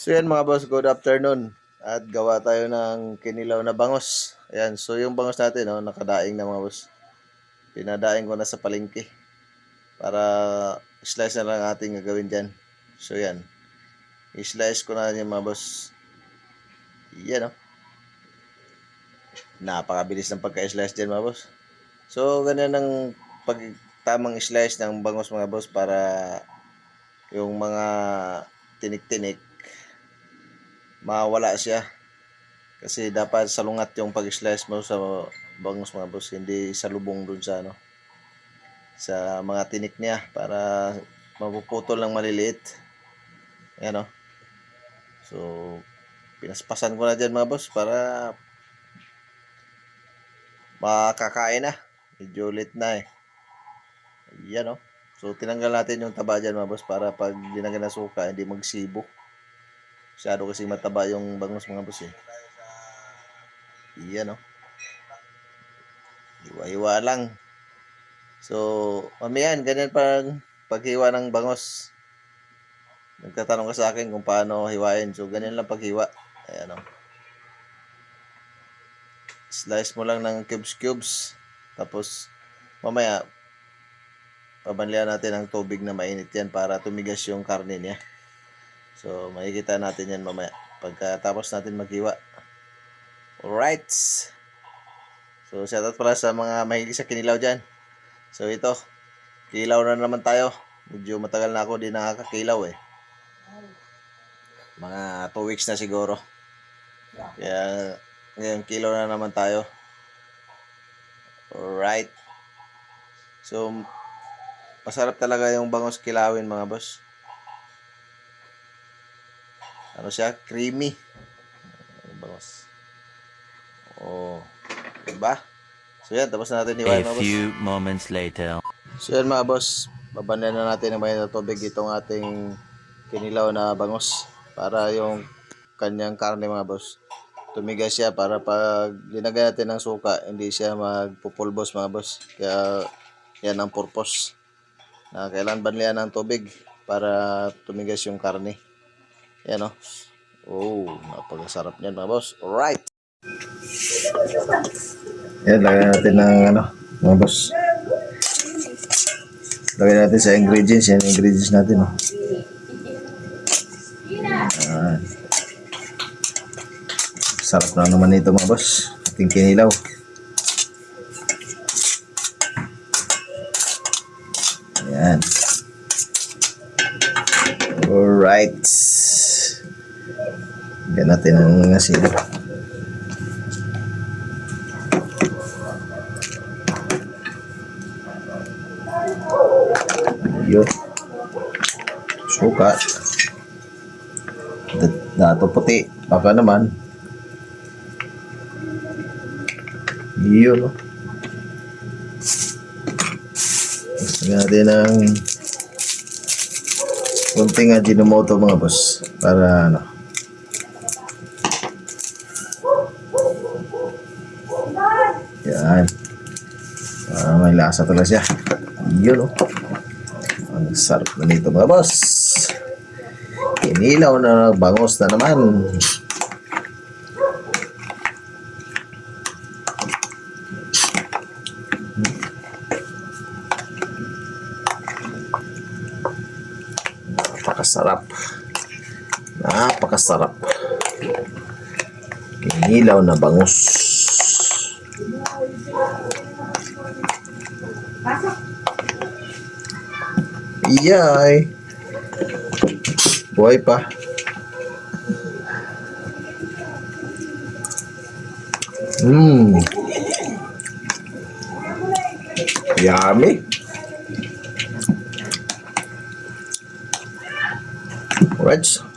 So yan mga boss, good afternoon. At gawa tayo ng kinilaw na bangos. Ayan, so yung bangos natin, nakadaing na mga boss. Pinadaing ko na sa palengke. Para slice na lang ating gagawin dyan. So yan, i-slice ko na yan mga boss. Yan napakabilis ng pagka-slice dyan mga boss. So ganyan ang tamang slice ng bangos mga boss, para yung mga tinik-tinik mawala siya. Kasi dapat salungat yung pag-slice mo sa bangus mga boss, hindi salubong dun sa sa mga tinik niya, para mapuputol ng maliliit. Ayan So pinaspasan ko na dyan mga boss para makakain na. Medyo late na Ayan So tinanggal natin yung taba dyan mga boss, para pag dinagyan na suka hindi magsibo. Masyado kasi mataba yung bangus mga boss Ayan Hiwa-hiwa lang. So, mamayan, ganyan paghiwa ng bangos. Nagtatanong ka sa akin kung paano hiwain. So, ganyan lang paghiwa. Ayan Slice mo lang ng cubes. Tapos, mamaya, pabanlian natin ng tubig na mainit yan para tumigas yung karne niya. So, makikita natin yan mamaya pagkatapos natin maghiwa. Alright. So, shoutout pala sa mga mahilig sa kinilaw dyan. So, ito. Kilaw na naman tayo. Medyo matagal na ako di nakakakilaw Mga 2 weeks na siguro. Kaya ngayon kilaw na naman tayo. Alright. So masarap talaga yung bangos kilawin mga boss. Siya? Creamy. Bangos. Diba? So yan, tapos na natin hiwain mga boss. A few moments later. So yan mga boss, babanyan na natin ng mainit na tubig itong ating kinilaw na bangos, para yung kanyang karne mga boss tumigas siya, para pag linagyan natin ng suka hindi siya magpupulbos mga boss. Kaya yan ang purpose na kailangan banlian ng tubig para tumigas yung karne. Yan napakasarap niyan mga boss. Alright, yan, lagyan natin ng mga boss. Lagyan natin sa ingredients. Yan yung ingredients natin sarap na naman ito mga boss, ating kinilaw. Ayan. Alright. Lagyan natin ang asin. Yun. Suka. Dato puti. Baka naman. Yun Gusto natin ng kunting Ajinomoto mga boss, para yan, may lasa talaga siya. Yun ang sarap na nito mga boss. Kinilaw na bangos na naman. Napakasarap kinilaw na bangus. Iyay, buhay pa. Yummy. Alright.